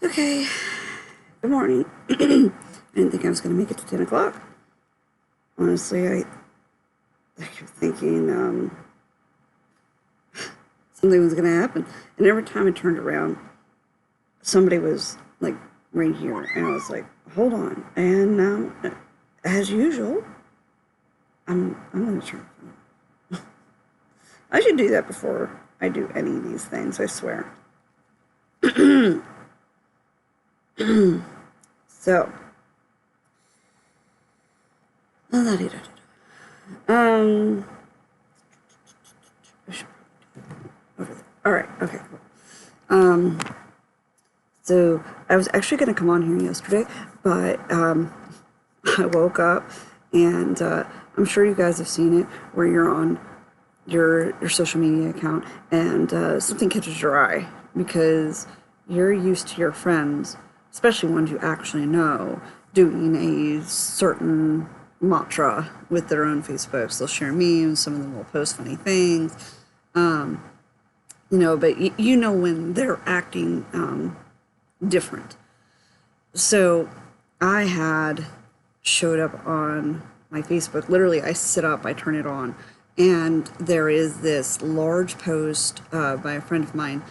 Okay, good morning. I didn't think I was going to make it to 10 o'clock. Honestly, I kept thinking something was going to happen. And every time I turned around, somebody was like right here. And I was like, hold on. And now, as usual, I'm going to turn. I should do that before I do any of these things, I swear. So, um, over there. All right, okay. So I was actually going to come on here yesterday, but I woke up and I'm sure you guys have seen it where you're on your social media account and something catches your eye because you're used to your friends, especially ones you actually know, doing a certain mantra with their own Facebooks. They'll share memes, some of them will post funny things, but you know when they're acting different. So I had showed up on my Facebook. Literally, I sit up, I turn it on, and there is this large post by a friend of mine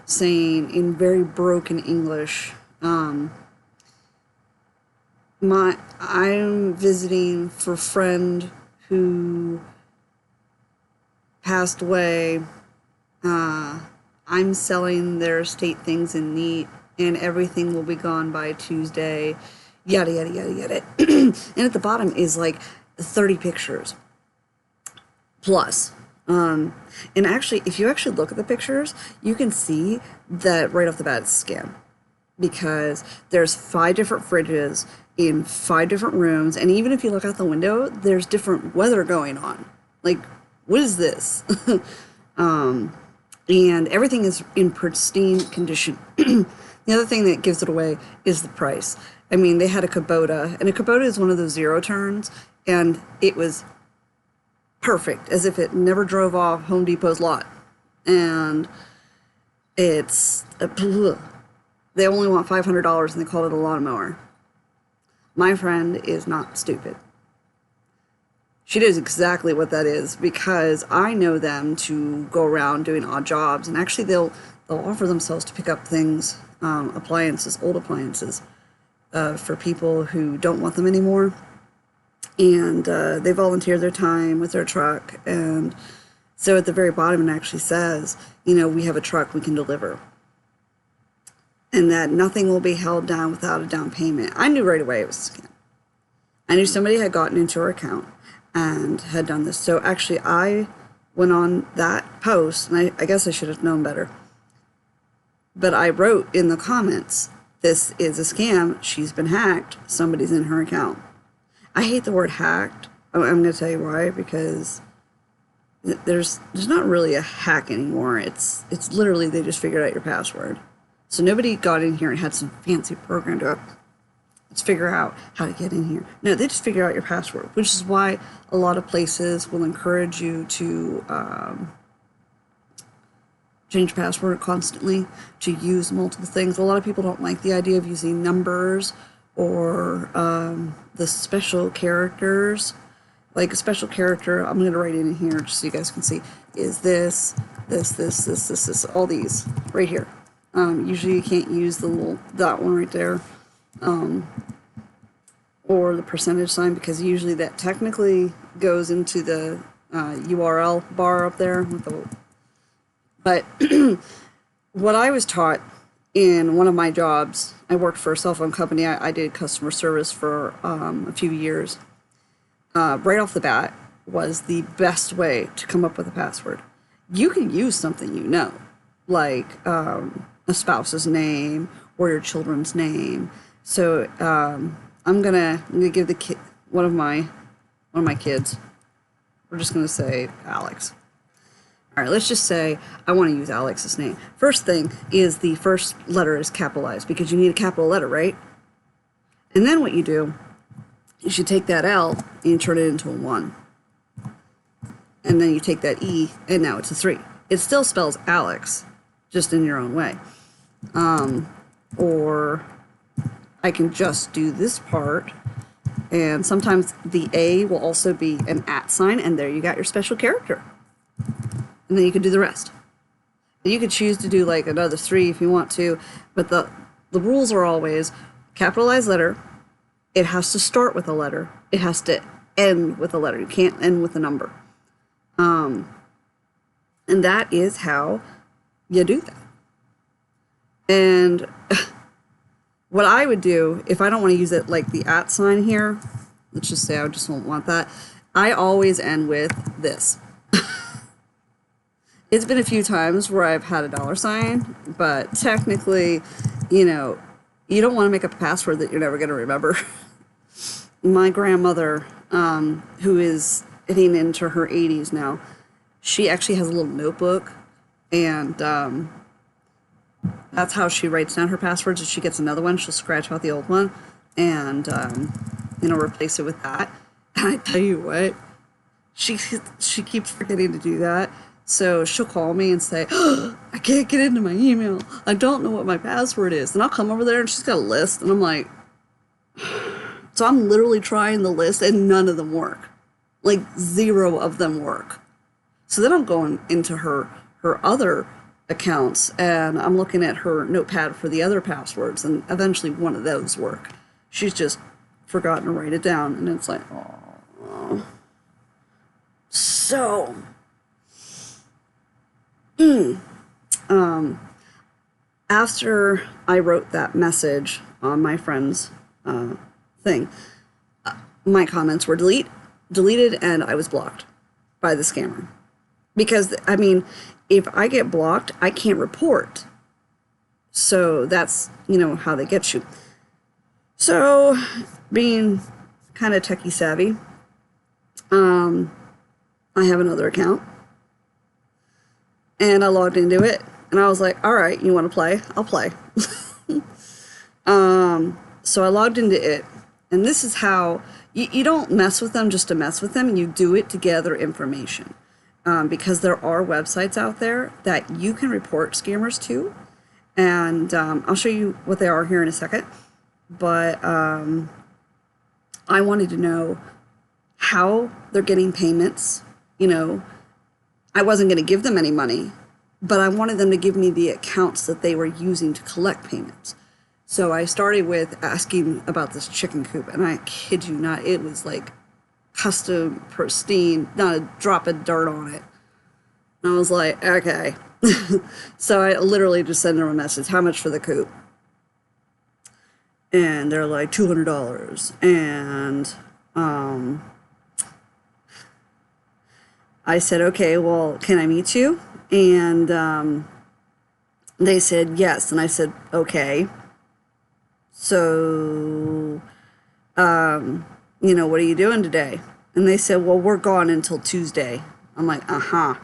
saying in very broken English, I'm visiting for friend who passed away. I'm selling their estate things in neat, and everything will be gone by Tuesday. Yada yada yada yada. And at the bottom is like 30 pictures plus. And actually, if you actually look at the pictures, you can see that right off the bat it's a scam. Because there's 5 different fridges in 5 different rooms, and even if you look out the window, there's different weather going on. Like, what is this? And everything is in pristine condition. The other thing that gives it away is the price. I mean, they had a Kubota, and a Kubota is one of those zero turns, and it was perfect, as if it never drove off Home Depot's lot. And it's they only want $500 and they called it a lawnmower. My friend is not stupid. She knows exactly what that is because I know them to go around doing odd jobs, and actually they'll offer themselves to pick up things, appliances, old appliances, for people who don't want them anymore. And they volunteer their time with their truck. And so at the very bottom it actually says, we have a truck we can deliver. And that nothing will be held down without a down payment. I knew right away it was a scam. I knew somebody had gotten into her account and had done this. So actually I went on that post, and I guess I should have known better. But I wrote in the comments, this is a scam. She's been hacked. Somebody's in her account. I hate the word hacked. I'm going to tell you why, because there's not really a hack anymore. It's literally they just figured out your password. So nobody got in here and had some fancy program to let's figure out how to get in here. No, they just figure out your password, which is why a lot of places will encourage you to change password constantly, to use multiple things. A lot of people don't like the idea of using numbers or the special characters. Like a special character, I'm going to write it in here just so you guys can see, is this, all these right here. Usually you can't use that one right there, or the percentage sign, because usually that technically goes into the URL bar up there. But what I was taught in one of my jobs, I worked for a cell phone company. I did customer service for a few years. Right off the bat was the best way to come up with a password. You can use something like a spouse's name or your children's name. So I'm gonna give the one of my kids. We're just gonna say Alex. All right, let's just say I want to use Alex's name. First thing is the first letter is capitalized because you need a capital letter, right? And then what you do, you should take that L and you turn it into a 1. And then you take that E and now it's a 3. It still spells Alex, just in your own way. or I can just do this part. And sometimes the A will also be an @ sign, and there you got your special character. And then you can do the rest. And you could choose to do like another 3 if you want to, but the rules are always capitalized letter. It has to start with a letter. It has to end with a letter. You can't end with a number. And that is how you do that. And what I would do, if I don't want to use it like the @ sign here, let's just say I just won't want that, I always end with this. It's been a few times where I've had a $sign, but technically, you know, you don't want to make up a password that you're never going to remember. My grandmother, who is getting into her 80s now, she actually has a little notebook, and that's how she writes down her passwords. If she gets another one, she'll scratch out the old one and, replace it with that. And I tell you what, she keeps forgetting to do that. So she'll call me and say, oh, I can't get into my email. I don't know what my password is. And I'll come over there and she's got a list. And I'm like, so I'm literally trying the list and none of them work. Like 0 of them work. So then I'm going into her other accounts and I'm looking at her notepad for the other passwords, and eventually one of those work. She's just forgotten to write it down, and it's like, oh. So, after I wrote that message on my friend's thing, my comments were deleted and I was blocked by the scammer. Because, I mean, if I get blocked, I can't report. So that's, how they get you. So, being kind of techie savvy, I have another account. And I logged into it. And I was like, all right, you want to play? I'll play. So I logged into it. And this is how, you don't mess with them just to mess with them. You do it to gather information. Because there are websites out there that you can report scammers to. And I'll show you what they are here in a second. But I wanted to know how they're getting payments. I wasn't going to give them any money, but I wanted them to give me the accounts that they were using to collect payments. So I started with asking about this chicken coop, and I kid you not, it was like custom, pristine, not a drop of dirt on it. And I was like, okay. So I literally just sent them a message, how much for the coop? And they're like, $200. And I said, okay, well, can I meet you? And they said yes. And I said, okay. So, what are you doing today? And they said, well, we're gone until Tuesday. I'm like, uh-huh.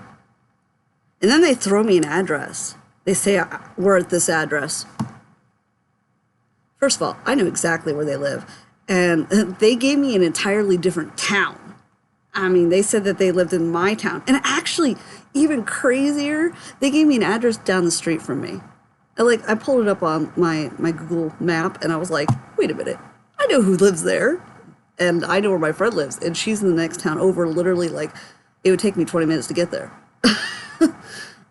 And then they throw me an address. They say, we're at this address. First of all, I know exactly where they live. And they gave me an entirely different town. I mean, they said that they lived in my town. And actually, even crazier, they gave me an address down the street from me. I pulled it up on my Google map, and I was like, wait a minute. I know who lives there. And I know where my friend lives. And she's in the next town over, literally, it would take me 20 minutes to get there.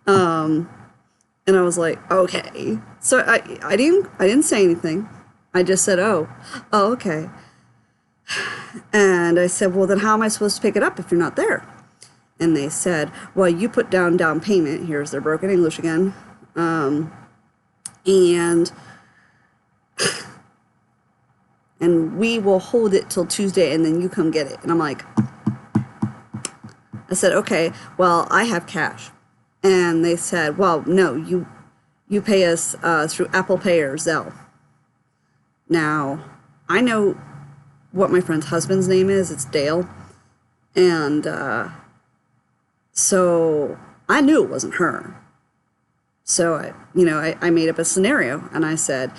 And I was like, okay. So I didn't say anything. I just said, oh, okay. And I said, well, then how am I supposed to pick it up if you're not there? And they said, well, you put down payment. Here's their broken English again. And we will hold it till Tuesday, and then you come get it. And I'm like, I said, okay, well, I have cash. And they said, well, no, you pay us through Apple Pay or Zelle. Now, I know what my friend's husband's name is. It's Dale. And so I knew it wasn't her. So, I made up a scenario, and I said,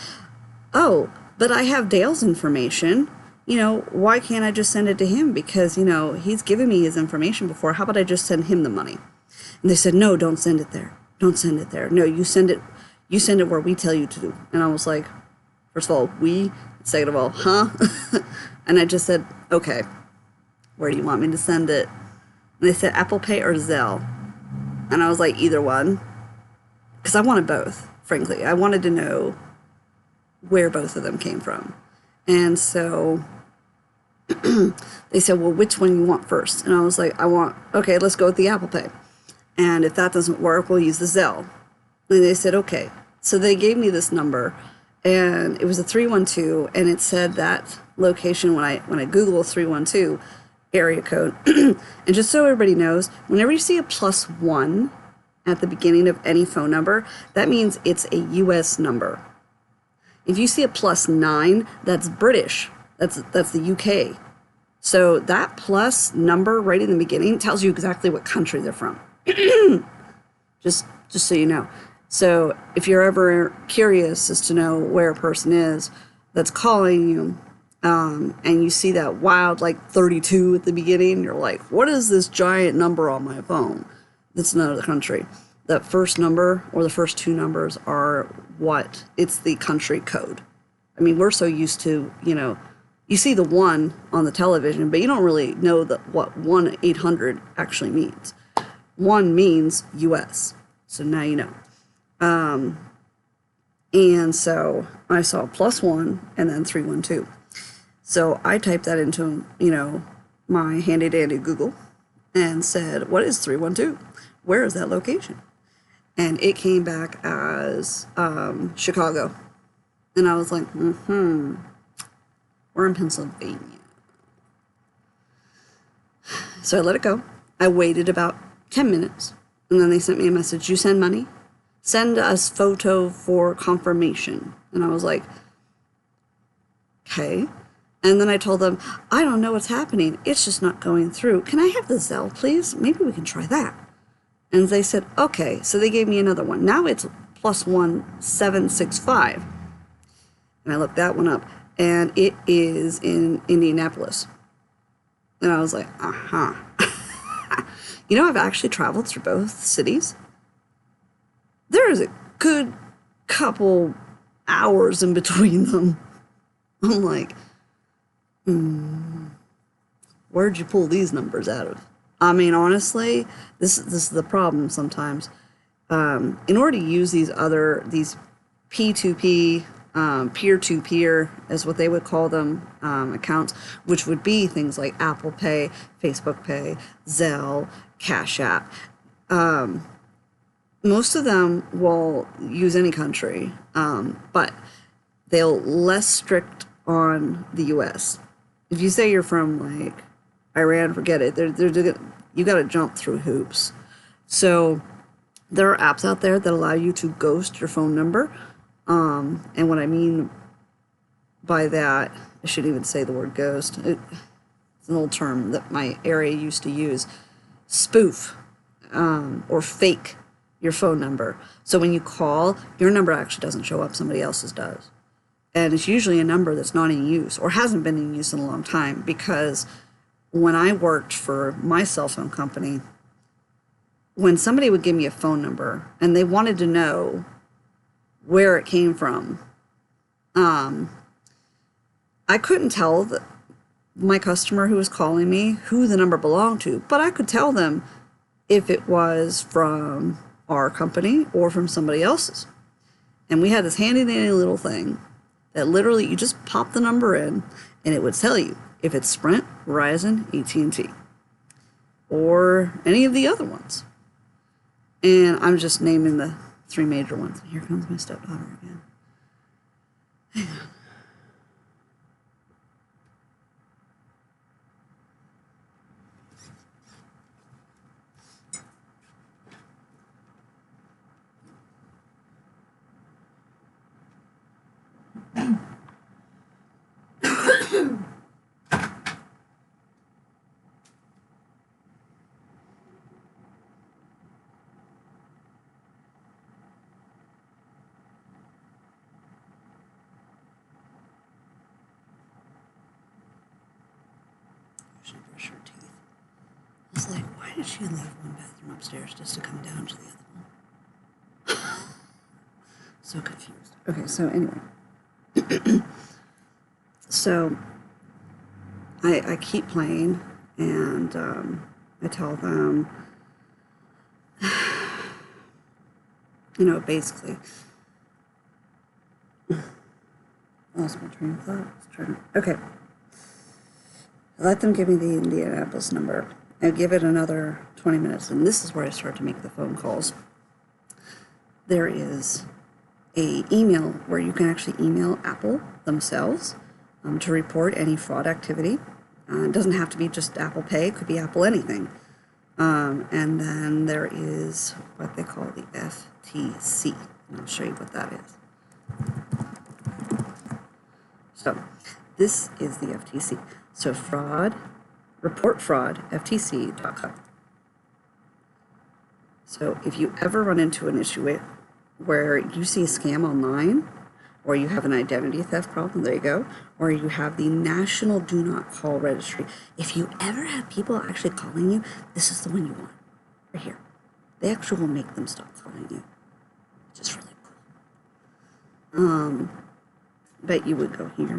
oh, but I have Dale's information. Why can't I just send it to him? Because, he's given me his information before. How about I just send him the money? And they said, no, don't send it there. Don't send it there. No, you send it where we tell you to do. And I was like, First of all, we. Second of all, huh? And I just said, okay, where do you want me to send it? And they said Apple Pay or Zelle. And I was like, either one. Because I wanted both, frankly. I wanted to know where both of them came from. And so they said, well, which one you want first? And I was like, okay, let's go with the Apple Pay. And if that doesn't work, we'll use the Zelle. And they said, okay. So they gave me this number, and it was a 312, and it said that location when I Google 312 area code. And just so everybody knows, whenever you see a +1 at the beginning of any phone number, that means it's a US number. If you see a +9, that's British. That's the UK. So that plus number right in the beginning tells you exactly what country they're from. just so you know. So if you're ever curious as to know where a person is that's calling you, and you see that wild like 32 at the beginning, you're like, what is this giant number on my phone? That's another country. That first number or the first two numbers are what? It's the country code. I mean, we're so used to, you see the 1 on the television, but you don't really know what 1-800 actually means. 1 means US. So now you know. And so I saw +1 and then 312. So I typed that into, my handy dandy Google and said, what is 312? Where is that location? And it came back as Chicago. And I was like, we're in Pennsylvania. So I let it go. I waited about 10 minutes. And then they sent me a message, you send money? Send us photo for confirmation. And I was like, okay. And then I told them, I don't know what's happening. It's just not going through. Can I have the Zelle, please? Maybe we can try that. And they said, okay. So they gave me another one. Now it's +1765. And I looked that one up. And it is in Indianapolis. And I was like, uh-huh. I've actually traveled through both cities. There is a good couple hours in between them. I'm like, where'd you pull these numbers out of? I mean, honestly, this is the problem sometimes. In order to use these P2P, peer-to-peer, is what they would call them, accounts, which would be things like Apple Pay, Facebook Pay, Zelle, Cash App. Most of them will use any country, but they'll less strict on the U.S. If you say you're from like Iran, forget it. You got to jump through hoops. So there are apps out there that allow you to ghost your phone number. And what I mean by that, I shouldn't even say the word ghost. It's an old term that my area used to use. Spoof or fake your phone number. So when you call, your number actually doesn't show up, somebody else's does. And it's usually a number that's not in use or hasn't been in use in a long time, because when I worked for my cell phone company, when somebody would give me a phone number and they wanted to know where it came from, I couldn't tell my customer who was calling me who the number belonged to, but I could tell them if it was from our company or from somebody else's. And we had this handy dandy little thing that literally you just pop the number in and it would tell you if it's Sprint, Verizon, AT&T, or any of the other ones. And I'm just naming the 3 major ones. Here comes my stepdaughter again. Hang on. She brush her teeth. I was like, why did she leave one bathroom upstairs just to come down to the other one? So confused. Okay, so anyway. So I keep playing, and I tell them, basically, I lost my train of thought. Okay. Let them give me the Indianapolis number. I give it another 20 minutes, and this is where I start to make the phone calls. There is a email where you can actually email Apple themselves to report any fraud activity. It doesn't have to be just Apple Pay. It could be Apple anything. And then there is what they call the FTC. And I'll show you what that is. So this is the FTC. So report fraud, FTC.com. So if you ever run into an issue where you see a scam online, or you have an identity theft problem, there you go, or you have the National Do Not Call Registry. If you ever have people actually calling you, this is the one you want, right here. They actually will make them stop calling you, which is really cool. But you would go here,